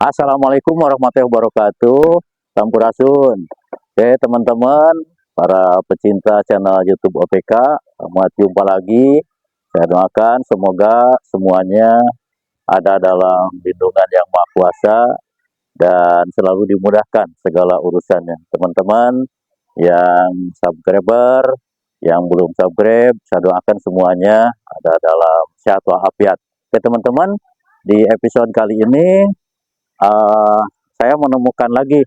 Assalamualaikum warahmatullahi wabarakatuh. Sampurasun. Oke, teman-teman, para pecinta channel YouTube OPK, selamat jumpa lagi. Saya doakan semoga semuanya ada dalam lindungan yang Maha Kuasa dan selalu dimudahkan segala urusannya. Teman-teman yang subscriber, yang belum subscribe, saya doakan semuanya ada dalam sehat walafiat. Oke, teman-teman, di episode kali ini saya menemukan lagi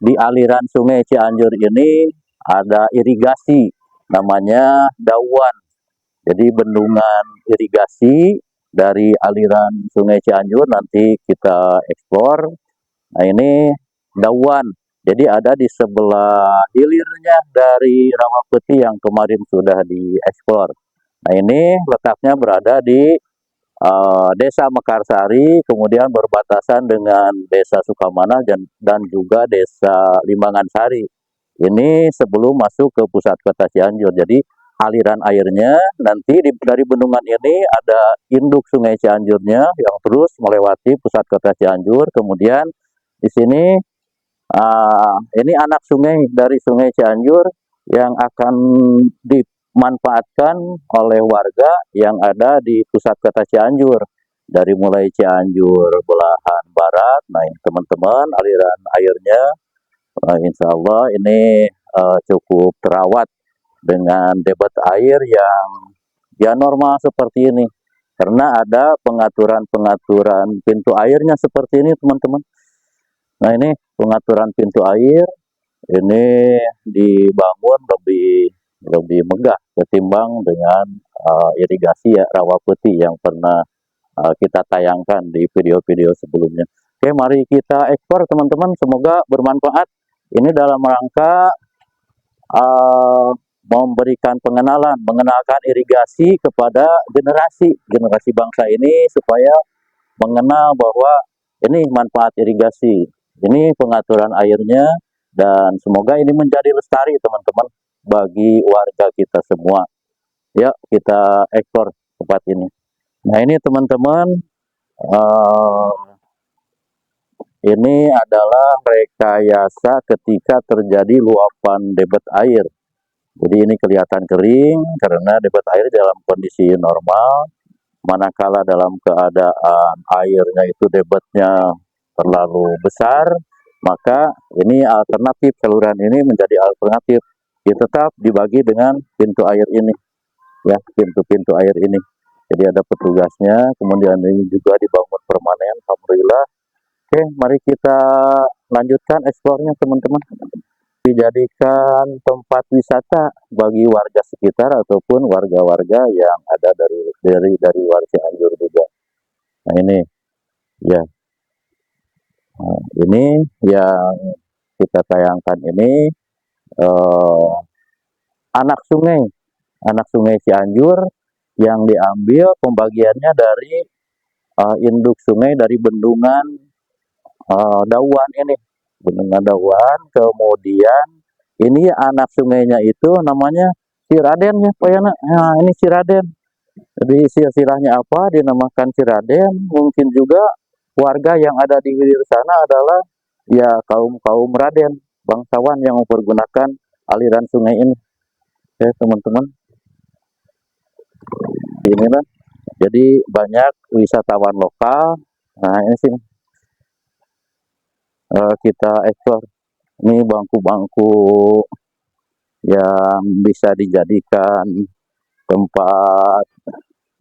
di aliran Sungai Cianjur ini ada irigasi namanya Dawan. Jadi bendungan irigasi dari aliran Sungai Cianjur nanti kita eksplor. Nah ini Dawan. Jadi ada di sebelah hilirnya dari Rawapeti yang kemarin sudah dieksplor. Nah ini letaknya berada di Desa Mekarsari, kemudian berbatasan dengan Desa Sukamana dan juga Desa Limbangan Sari. Ini sebelum masuk ke pusat kota Cianjur. Jadi aliran airnya nanti dari bendungan ini ada induk Sungai Cianjurnya yang terus melewati pusat kota Cianjur. Kemudian di sini ini anak sungai dari Sungai Cianjur yang akan dimanfaatkan oleh warga yang ada di pusat kota Cianjur. Dari mulai Cianjur belahan barat, nah teman-teman aliran airnya insya Allah ini cukup terawat dengan debit air yang ya normal seperti ini. Karena ada pengaturan-pengaturan pintu airnya seperti ini teman-teman. Nah ini pengaturan pintu air ini dibangun lebih lebih megah ketimbang dengan irigasi ya Rawapeti yang pernah kita tayangkan di video-video sebelumnya. Oke, mari kita ekspor teman-teman, semoga bermanfaat. Ini dalam rangka memberikan mengenalkan irigasi kepada generasi bangsa ini supaya mengenal bahwa ini manfaat irigasi, ini pengaturan airnya, dan semoga ini menjadi lestari teman-teman bagi warga kita semua. Ya, kita ekspor tempat ini. Nah ini teman-teman, ini adalah rekayasa ketika terjadi luapan debit air. Jadi ini kelihatan kering karena debit air dalam kondisi normal. Manakala dalam keadaan airnya itu debitnya terlalu besar, maka ini alternatif, saluran ini menjadi alternatif. Dia tetap dibagi dengan pintu air ini, ya pintu-pintu air ini. Jadi ada petugasnya, kemudian ini juga dibangun permanen, alhamdulillah. Oke, mari kita lanjutkan eksplornya teman-teman. Dijadikan tempat wisata bagi warga sekitar ataupun warga-warga yang ada dari luar Cianjur juga. Nah ini ya, nah, ini yang kita tayangkan ini anak sungai Cianjur yang diambil pembagiannya dari induk sungai dari bendungan Dawan ini, bendungan Dawan. Kemudian ini anak sungainya itu namanya Ciraden ya Pak Yana. Nah ini Ciraden. Jadi silsilahnya apa dinamakan Ciraden? Mungkin juga warga yang ada di hilir sana adalah ya kaum Raden, bangsawan yang mempergunakan aliran sungai ini. Ya teman-teman, inilah. Jadi banyak wisatawan lokal. Nah ini sih kita eksplor. Ini bangku-bangku yang bisa dijadikan tempat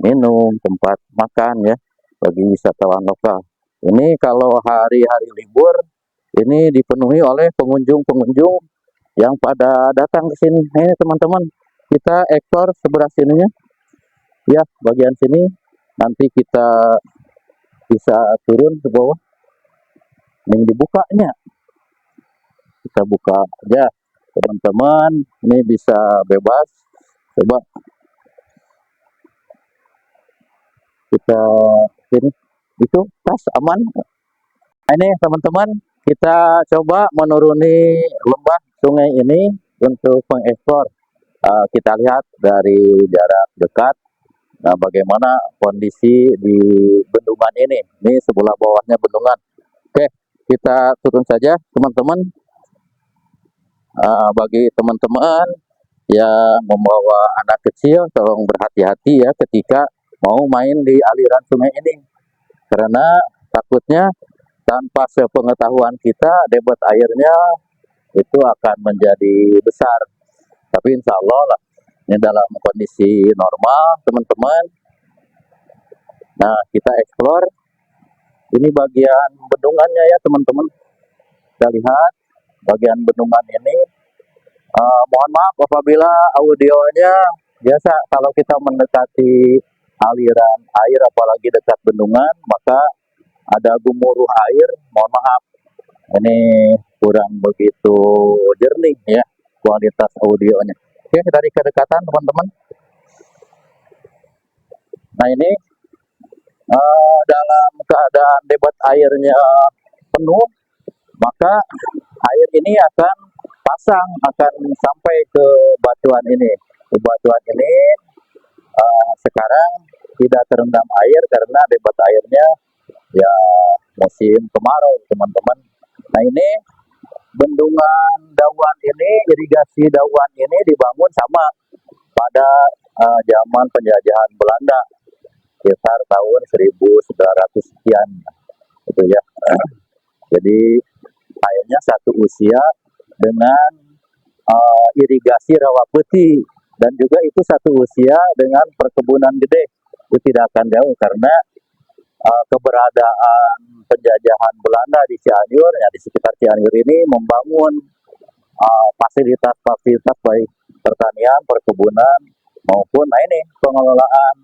minum, tempat makan ya bagi wisatawan lokal. Ini kalau hari-hari libur ini dipenuhi oleh pengunjung-pengunjung yang pada datang ke sini. Ini teman-teman, kita ekspor sebelah sininya. Ya, bagian sini nanti kita bisa turun ke bawah. Ini dibukanya. Kita buka aja. Teman-teman, ini bisa bebas. Coba kita sini. Itu pas aman. Nah, ini teman-teman, kita coba menuruni lembah sungai ini untuk mengekspor. Kita lihat dari jarak dekat. Nah, bagaimana kondisi di bendungan ini? Ini sebelah bawahnya bendungan. kita turun saja teman-teman. Bagi teman-teman yang membawa anak kecil, tolong berhati-hati ya ketika mau main di aliran sungai ini, karena takutnya tanpa sepengetahuan kita debit airnya itu akan menjadi besar. Tapi insya Allah lah, ini dalam kondisi normal teman-teman. Nah, kita explore ini bagian bendungannya ya teman-teman. Kita lihat bagian bendungan ini. Mohon maaf apabila audionya, biasa kalau kita mendekati aliran air apalagi dekat bendungan maka ada gemuruh air, mohon maaf ini kurang begitu jernih ya kualitas audionya. Oke, dari kedekatan teman-teman. Nah, ini dalam keadaan debit airnya penuh, maka air ini akan pasang, akan sampai ke batuan ini. Ke batuan ini sekarang tidak terendam air karena debit airnya ya musim kemarau teman-teman. Nah, ini bendungan Dawan ini, irigasi Dawan ini dibangun sama pada zaman penjajahan Belanda sekitar tahun 1900 sekian itu ya. Jadi kayaknya satu usia dengan irigasi rawa putih, dan juga itu satu usia dengan perkebunan gede. Itu tidak akan jauh karena keberadaan penjajahan Belanda di Cianjur, ya di sekitar Cianjur ini membangun fasilitas-fasilitas baik pertanian, perkebunan maupun nah ini pengelolaan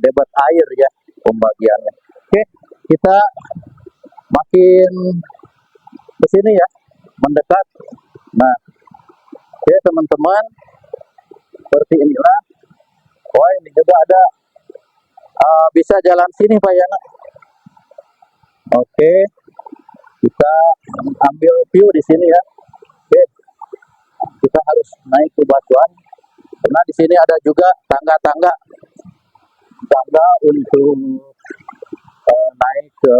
debit air ya pembagiannya. Oke, kita makin ke sini ya, mendekat. Nah, oke teman-teman, seperti inilah. Oh, ini juga ada bisa jalan sini Pak Yana. Oke, kita ambil view di sini ya. Oke, kita harus naik ke batuan karena di sini ada juga tangga-tangga untuk naik ke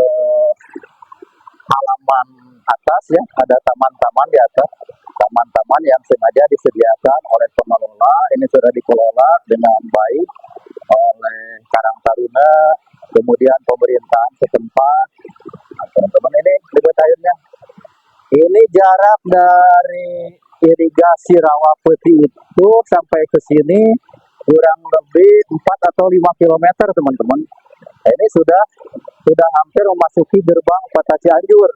halaman atas ya. Ada taman-taman di atas, taman-taman yang sengaja disediakan oleh pengelola. Ini sudah dikelola dengan baik oleh Karang Taruna, kemudian pemerintahan setempat. Nah, teman-teman, ini debit airnya. Ini jarak dari irigasi rawa putih itu sampai ke sini kurang lebih 4 atau 5 km teman-teman. Nah, ini sudah hampir memasuki gerbang kota Cianjur.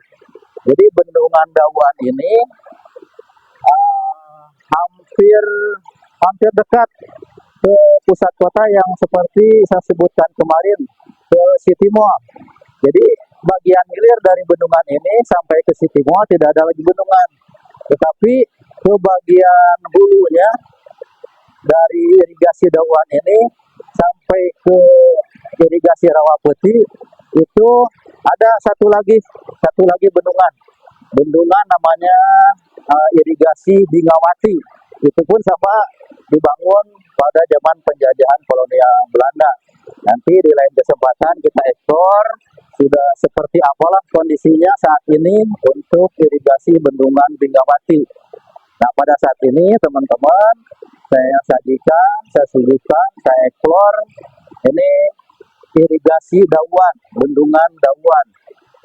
Jadi bendungan Dawan ini hampir dekat ke pusat kota yang seperti saya sebutkan kemarin, ke City Mall. Jadi bagian hilir dari bendungan ini sampai ke City Mall tidak ada lagi bendungan, tetapi ke bagian hulunya dari irigasi Dawan ini sampai ke irigasi Rawa Putih itu ada satu lagi bendungan namanya irigasi Bingawati. Itu pun sama dibangun pada zaman penjajahan kolonial Belanda. Nanti di lain kesempatan kita eksplor sudah seperti apalah kondisinya saat ini untuk irigasi bendungan Bingawati. Nah, pada saat ini teman-teman saya sajikan, saya suguhkan, saya eksplor ini irigasi Dawan, bendungan Dawan,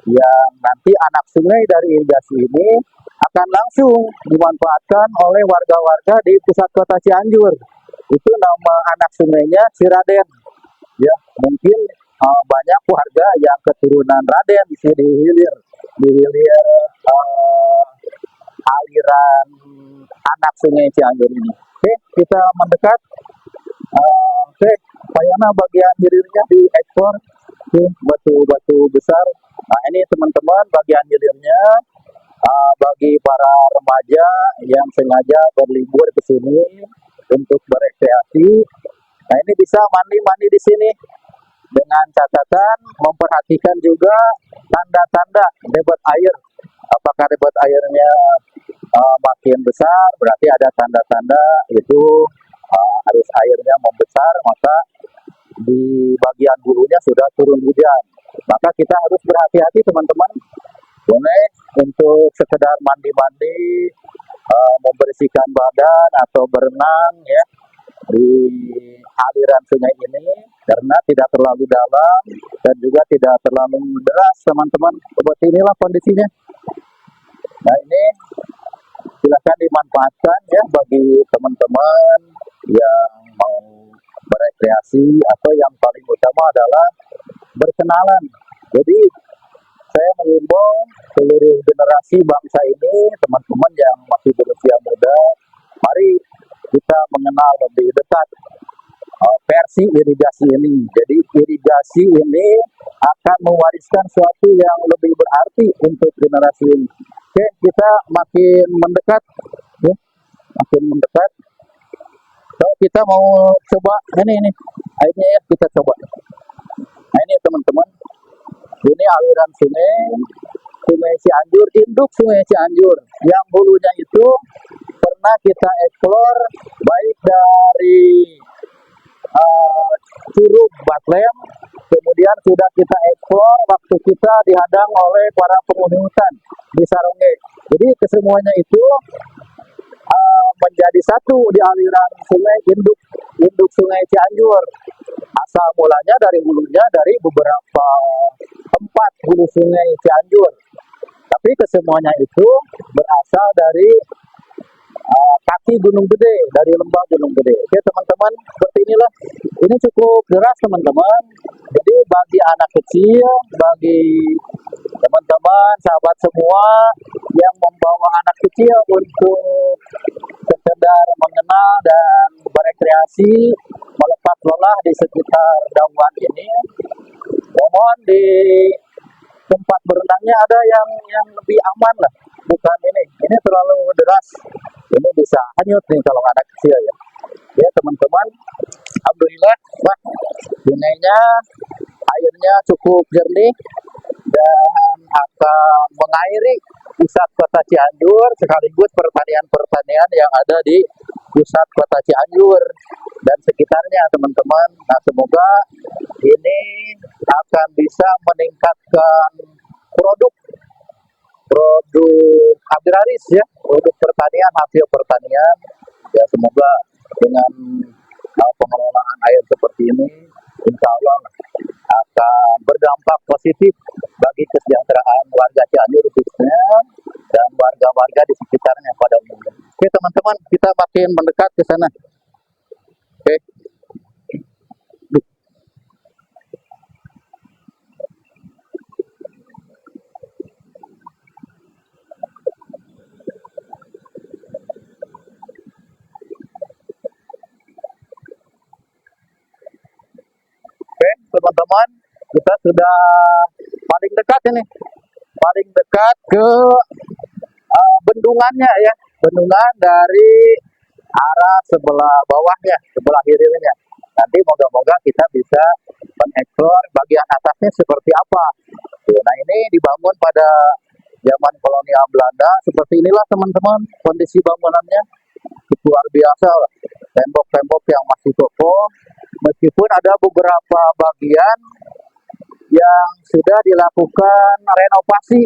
yang nanti anak sungai dari irigasi ini akan langsung dimanfaatkan oleh warga-warga di pusat kota Cianjur. Itu nama anak sungainya Ciraden. Ya, mungkin banyak warga yang keturunan Raden di sini di hilir aliran anak sungai Cianjur ini. Oke, kita mendekat. Oke, Payana bagian hilirnya diekspor ke batu-batu besar. Nah, ini teman-teman bagian hilirnya bagi para remaja yang sengaja berlibur ke sini untuk berekreasi. Nah, ini bisa mandi-mandi di sini dengan catatan memperhatikan juga tanda-tanda debit air. Apakah debit airnya makin besar, berarti ada tanda-tanda itu arus airnya membesar, maka di bagian hulunya sudah turun hujan. Maka kita harus berhati-hati teman-teman, untuk sekedar mandi-mandi, membersihkan badan atau berenang ya di aliran sungai ini karena tidak terlalu dalam dan juga tidak terlalu deras teman-teman. Seperti inilah kondisinya. Nah ini silakan dimanfaatkan ya bagi teman-teman yang mau berekreasi atau yang paling utama adalah berkenalan. Jadi saya mengimbau seluruh generasi bangsa ini, teman-teman yang masih berusia muda, mari kita mengenal lebih dekat versi irigasi ini. Jadi irigasi ini akan mewariskan sesuatu yang lebih berarti untuk generasi ini. Oke, kita makin mendekat, ya, makin mendekat. So, kita mau coba ini airnya ya, kita coba. Nah ini teman-teman, ini aliran Sungai Cianjur, induk Sungai Cianjur, yang hulunya itu pernah kita eksplor baik dari Curug Batlem, kemudian sudah kita eksplor waktu kita dihadang oleh para penghuni hutan di Saronge. Jadi kesemuanya itu menjadi satu di aliran sungai induk Sungai Cianjur. Asal mulanya dari hulunya dari beberapa tempat hulu Sungai Cianjur. Tapi kesemuanya itu berasal dari kaki Gunung Gede, dari lembah Gunung Gede. Oke teman-teman, seperti inilah. Ini cukup deras teman-teman. Jadi bagi anak kecil, bagi teman-teman, sahabat semua yang membawa anak kecil untuk sekedar mengenal dan berekreasi, melepas lelah di sekitar Dawan ini, mohon di tempat berenangnya ada yang lebih aman lah, bukan ini terlalu deras, ini bisa hanyut nih kalau anak kecil ya. Ya teman-teman, alhamdulillah Pak, sungainya airnya cukup jernih dan akan mengairi pusat kota Cianjur sekaligus pertanian-pertanian yang ada di pusat kota Cianjur dan sekitarnya teman-teman. Nah semoga ini akan bisa meningkatkan produk agraris ya, produk pertanian, hasil pertanian ya. Semoga dengan pengelolaan air seperti ini insya Allah akan berdampak positif bagi kesejahteraan warga Cianjur khususnya dan warga-warga di sekitarnya pada umumnya. Oke teman-teman, kita makin mendekat ke sana. Oke. Oke teman-teman, kita sudah paling dekat ini, paling dekat ke bendungannya ya, bendungan dari arah sebelah bawahnya, sebelah hilirnya. Nanti moga-moga kita bisa mengeksplor bagian atasnya seperti apa. Nah ini dibangun pada zaman kolonial Belanda, seperti inilah teman-teman kondisi bangunannya, luar biasa, tembok-tembok yang masih kokoh, meskipun ada beberapa bagian yang sudah dilakukan renovasi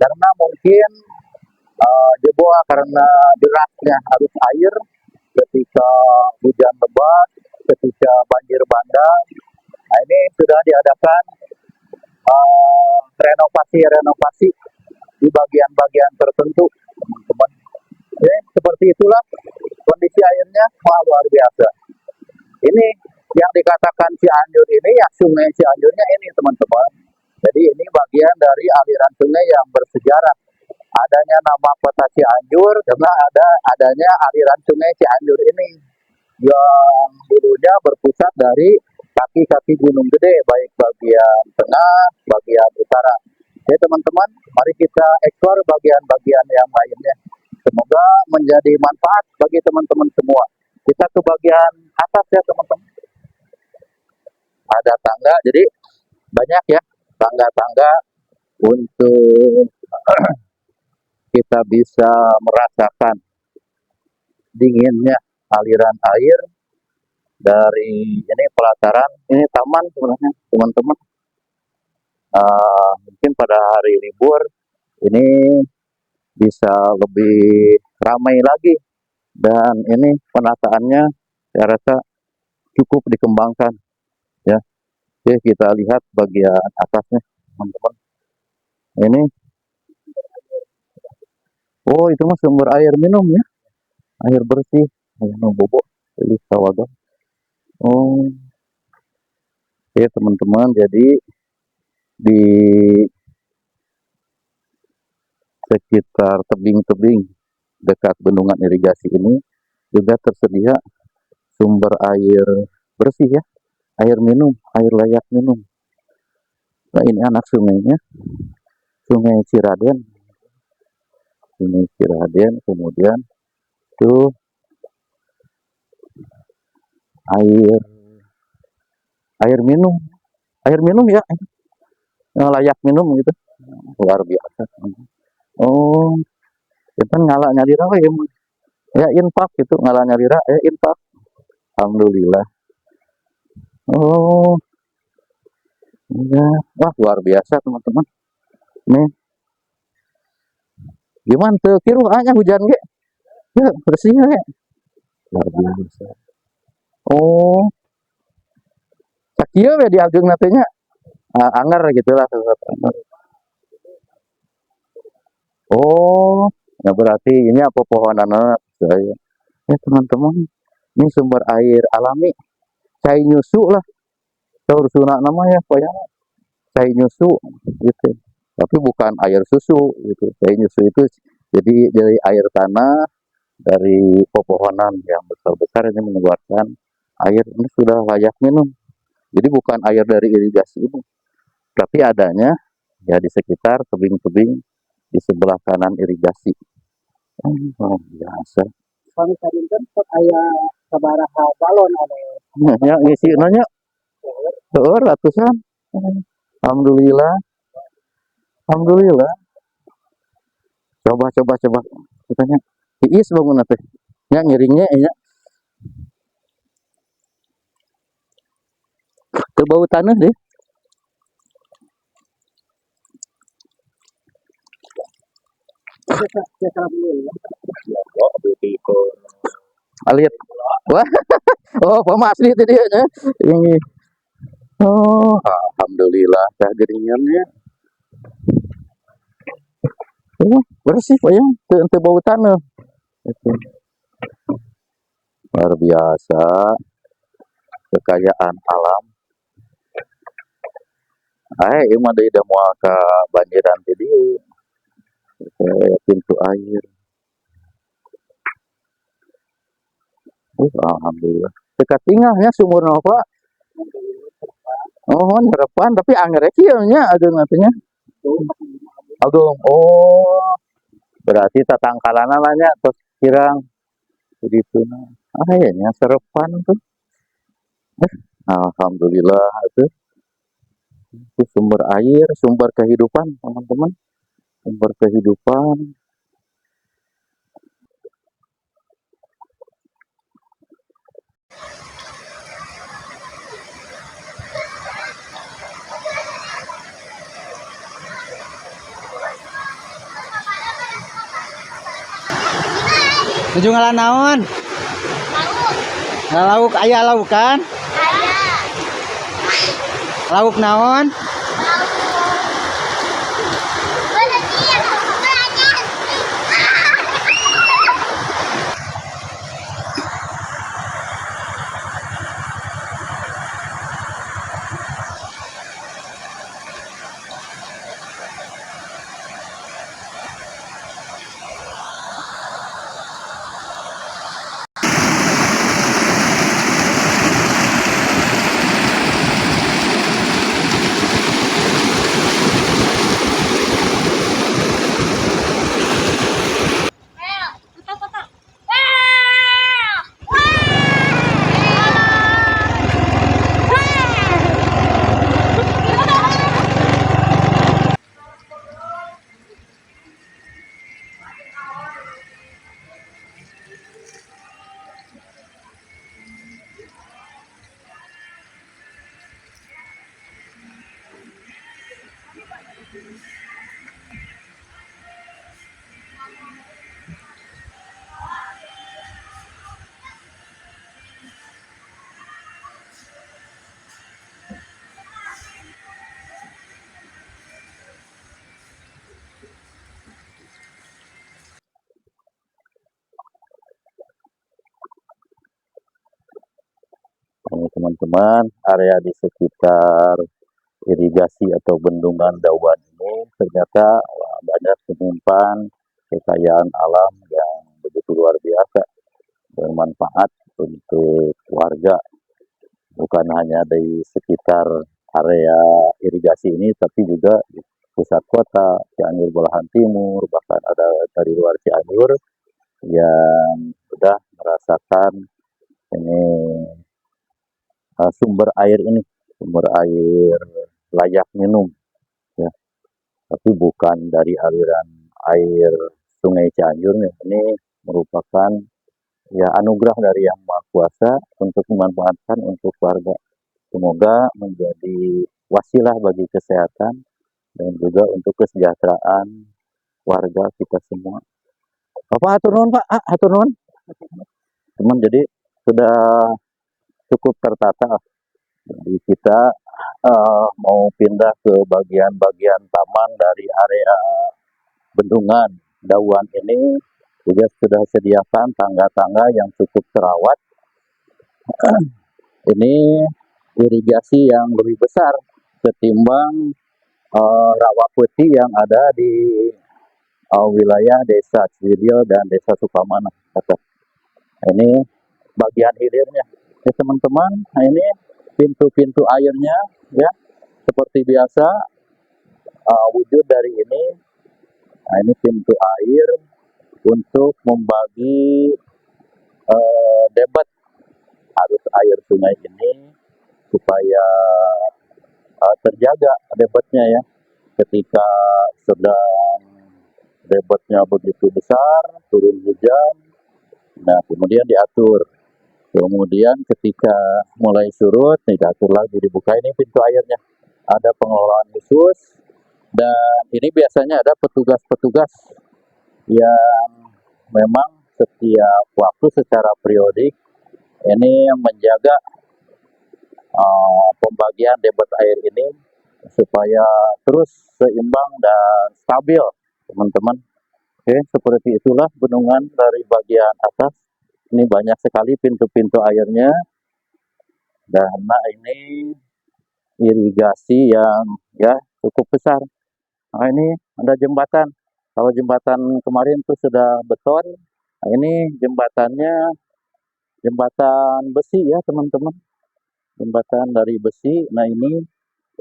karena mungkin jebol karena derasnya arus air ketika hujan lebat, ketika banjir bandang. Nah ini sudah diadakan renovasi di bagian-bagian tertentu teman-teman. Oke, seperti itulah kondisi airnya, luar biasa. Ini yang dikatakan Cianjur ini ya Sungai Cianjurnya ini teman-teman. Jadi ini bagian dari aliran sungai yang bersejarah. Adanya nama kota Cianjur karena adanya aliran Sungai Cianjur ini yang dulunya berpusat dari kaki-kaki Gunung Gede, baik bagian tengah, bagian utara. Oke teman-teman, mari kita eksplor bagian-bagian yang lainnya. Semoga menjadi manfaat bagi teman-teman semua. Kita ke bagian atas ya teman-teman. Ada tangga, jadi banyak ya tangga-tangga untuk kita bisa merasakan dinginnya aliran air dari ini pelataran. Ini taman sebenarnya teman-teman. Mungkin pada hari libur ini bisa lebih ramai lagi, dan ini penataannya saya rasa cukup dikembangkan ya. Oke, kita lihat bagian atasnya teman-teman. Ini, oh itu mah sumber air minum ya, air bersih, air bobo, pilih tawaga. Oh, oke teman-teman, jadi di sekitar tebing-tebing dekat bendungan irigasi ini juga tersedia sumber air bersih ya, air minum, air layak minum. Nah ini anak sungainya, Sungai Ciraden, Sungai Ciraden, kemudian tuh air air minum ya, yang layak minum gitu, luar biasa. Oh, kita ngalah nyalira we ya infak itu, ngalah nyalira ya infak, alhamdulillah. Oh ya, wah luar biasa teman-teman. Nih gimana tuh kiru hanya hujan ge ya bersihnya ya, luar biasa. Oh sakieu we di ageng natenya anger gitulah. Oh ya berarti ini apa pohonan saya ya teman-teman, ini sumber air alami, cai nyusu lah, tahu sunak namanya pokoknya cai nyusu gitu, tapi bukan air susu gitu. Cai nyusu itu jadi dari air tanah, dari pepohonan yang besar-besar ini mengeluarkan air, ini sudah layak minum. Jadi bukan air dari irigasi ini, tapi adanya ya di sekitar tebing-tebing di sebelah kanan irigasi. Oh, biasa. Kami tadi kan aya sabaraha galon ada. Ya ngisi nanya ratusan. Alhamdulillah. Alhamdulillah. Coba. Katanya, iis bangun teh. Ya ngiringnya ya. Ke bau tanah deh. Alit. Wah. Oh, pama asli itu dia nya. Ini. Oh, alhamdulillah dah geringannya. Oh, bersih Pak ya. Teu bau tanah. Itu. Luar biasa. Kekayaan alam. Emang dari dah mau ke banjiran tadi. Kayak pintu air. Alhamdulillah. Dekat tinggalnya sumur apa? Oh, harapan tapi anggernya kieunya ada nantinya. Agung. Oh, berarti tatangkalan namanya terus kirang begitu. Ya serepan tuh. Alhamdulillah itu sumber air, sumber kehidupan teman-teman, sumber kehidupan. Nuju ngalah naon? Lauk aya lauk kan? Lauk naon? teman-teman, area di sekitar irigasi atau bendungan Dawan ini ternyata banyak menyimpan kekayaan alam yang begitu luar biasa, bermanfaat untuk warga, bukan hanya di sekitar area irigasi ini, tapi juga di pusat kota, Cianjur Belahan Timur, bahkan ada dari luar Cianjur yang sudah merasakan ini sumber air ini, sumber air layak minum, ya. Tapi bukan dari aliran air Sungai Cianjur, ya. Ini merupakan ya anugerah dari Yang Maha Kuasa untuk dimanfaatkan untuk warga. Semoga menjadi wasilah bagi kesehatan dan juga untuk kesejahteraan warga kita semua. Bapak hatur nuhun, Pak. Hatur nuhun. Teman, jadi sudah cukup tertata. Jadi kita mau pindah ke bagian-bagian taman dari area bendungan Dawan ini, juga sudah sediakan tangga-tangga yang cukup terawat. Ini irigasi yang lebih besar ketimbang rawa putih yang ada di wilayah Desa Ciwidil dan Desa Sukamana. Ini bagian hilirnya. Ya teman-teman, nah ini pintu-pintu airnya, ya seperti biasa wujud dari ini. Nah ini pintu air untuk membagi debit arus air sungai ini supaya terjaga debitnya, ya. Ketika sedang debitnya begitu besar, turun hujan, nah kemudian diatur. Kemudian ketika mulai surut, diatur lagi, dibuka ini pintu airnya. Ada pengelolaan khusus, dan ini biasanya ada petugas-petugas yang memang setiap waktu secara periodik ini menjaga pembagian debit air ini supaya terus seimbang dan stabil, teman-teman. Oke, seperti itulah bendungan dari bagian atas. Ini banyak sekali pintu-pintu airnya, dan ini irigasi yang ya cukup besar. Nah ini ada jembatan. Kalau jembatan kemarin itu sudah beton, nah ini jembatannya jembatan besi, ya teman-teman. Jembatan dari besi. Nah ini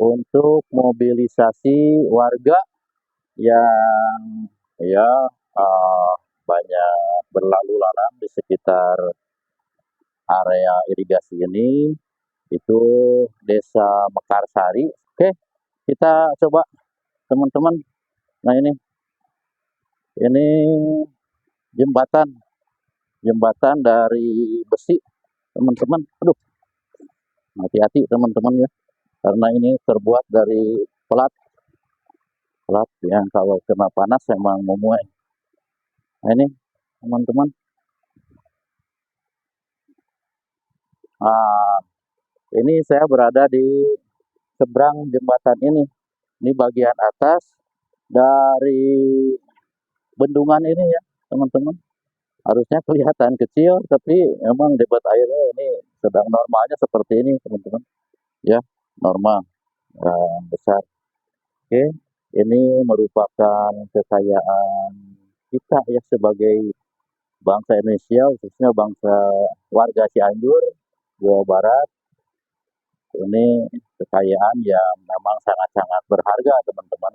untuk mobilisasi warga yang ya banyak berlalu lalang di sekitar area irigasi ini, itu Desa Mekarsari. Oke, kita coba teman-teman. Nah ini jembatan jembatan dari besi, teman-teman. Aduh, hati-hati teman-teman, ya, karena ini terbuat dari pelat yang kalau kena panas emang memuai. Nah ini teman-teman, ini saya berada di seberang jembatan ini. Ini bagian atas dari bendungan ini, ya teman-teman. Harusnya kelihatan kecil, tapi emang debit airnya ini sedang normalnya seperti ini, teman-teman. Ya, normal besar. Oke, ini merupakan kekayaan kita, ya, sebagai bangsa Indonesia, khususnya bangsa warga Cianjur, Jawa Barat. Ini kekayaan yang memang sangat-sangat berharga, teman-teman.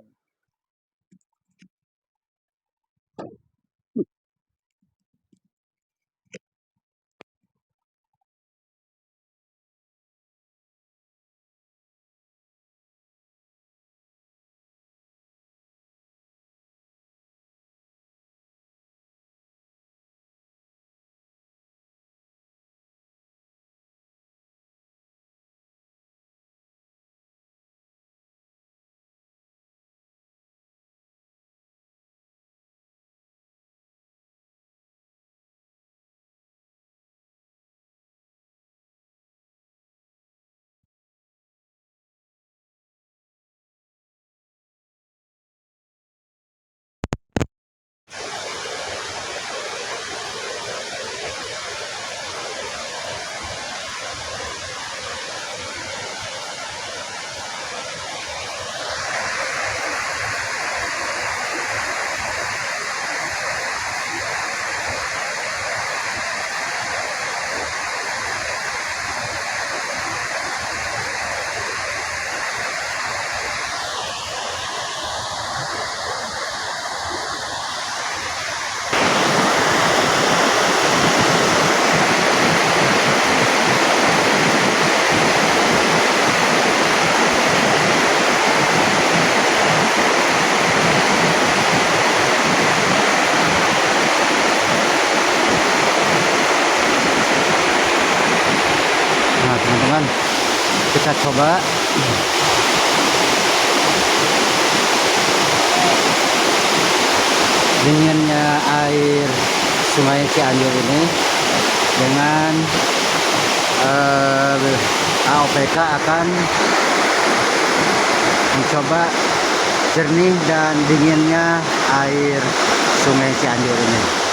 kita coba dinginnya air Sungai Cianjur ini dengan AOPK akan mencoba jernih dan dinginnya air Sungai Cianjur ini.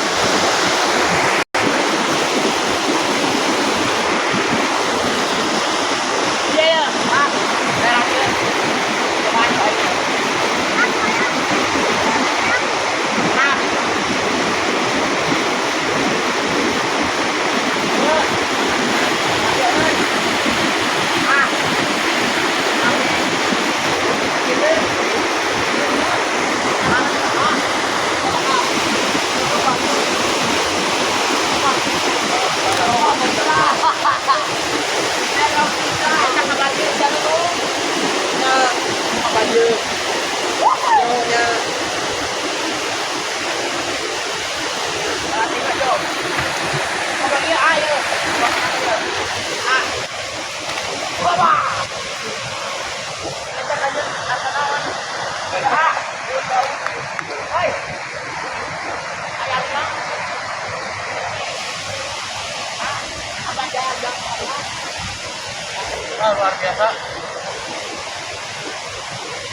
Luar biasa.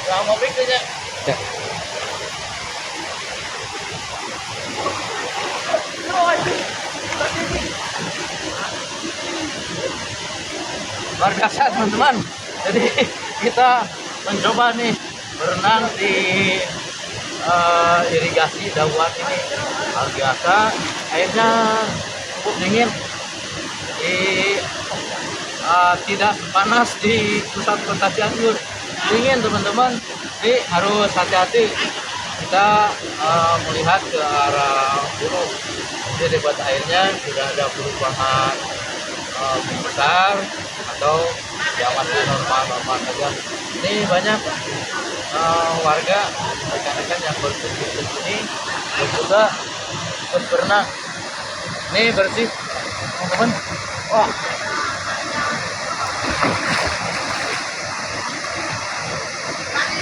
Gak mau pikirnya. Luar biasa teman-teman. Jadi kita mencoba nih berenang di irigasi Dawan ini. Luar biasa. Airnya cukup dingin. Tidak panas di pusat kota Cianjur. Dingin teman-teman. Jadi harus hati-hati. Kita melihat ke arah gunung. Jadi debat airnya sudah ada perubahan besar atau yang masih normal-normal saja. Ini banyak warga rekan-rekan yang berkunjung ke sini dan juga berenang. Ini bersih teman-teman. Wah.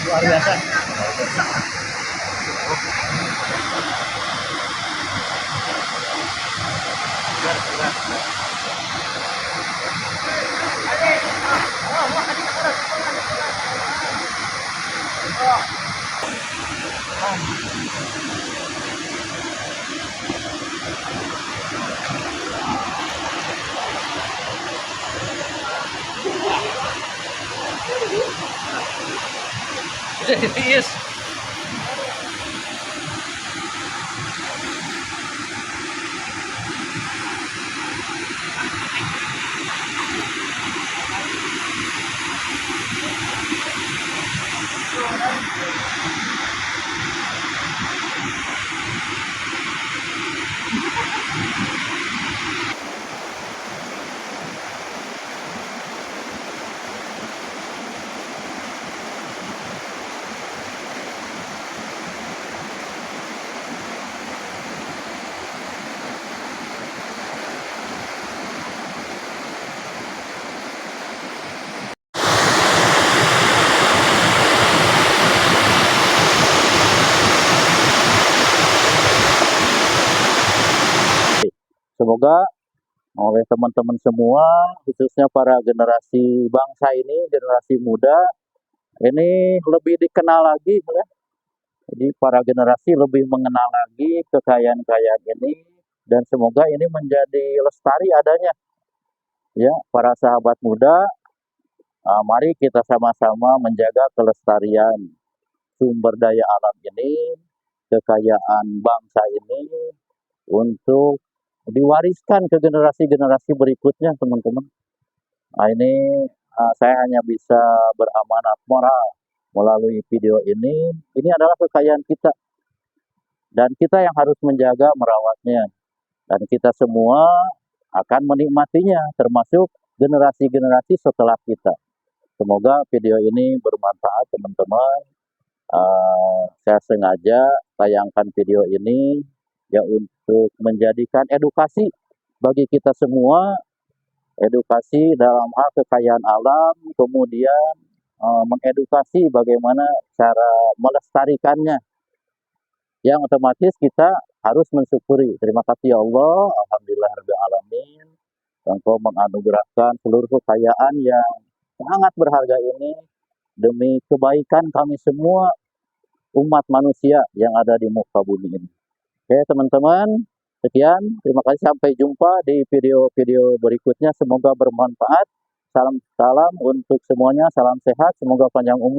Luar biasa. Yes. Semoga oleh teman-teman semua, khususnya para generasi bangsa ini, generasi muda, ini lebih dikenal lagi, ya. Jadi para generasi lebih mengenal lagi kekayaan-kekayaan ini, dan semoga ini menjadi lestari adanya. Ya, para sahabat muda, mari kita sama-sama menjaga kelestarian sumber daya alam ini, kekayaan bangsa ini, untuk diwariskan ke generasi-generasi berikutnya, teman-teman. Nah, ini saya hanya bisa beramanat moral melalui video ini. Ini adalah kekayaan kita, dan kita yang harus menjaga, merawatnya. Dan kita semua akan menikmatinya, termasuk generasi-generasi setelah kita. Semoga video ini bermanfaat, teman-teman. Saya sengaja tayangkan video ini ya untuk menjadikan edukasi bagi kita semua edukasi dalam hal kekayaan alam, kemudian mengedukasi bagaimana cara melestarikannya, yang otomatis kita harus mensyukuri. Terima kasih ya Allah, alhamdulillahirabbil alamin, Engkau menganugerahkan seluruh kekayaan yang sangat berharga ini demi kebaikan kami semua umat manusia yang ada di muka bumi ini. Oke teman-teman, sekian. Terima kasih, sampai jumpa di video-video berikutnya. Semoga bermanfaat. Salam-salam untuk semuanya, salam sehat, semoga panjang umur.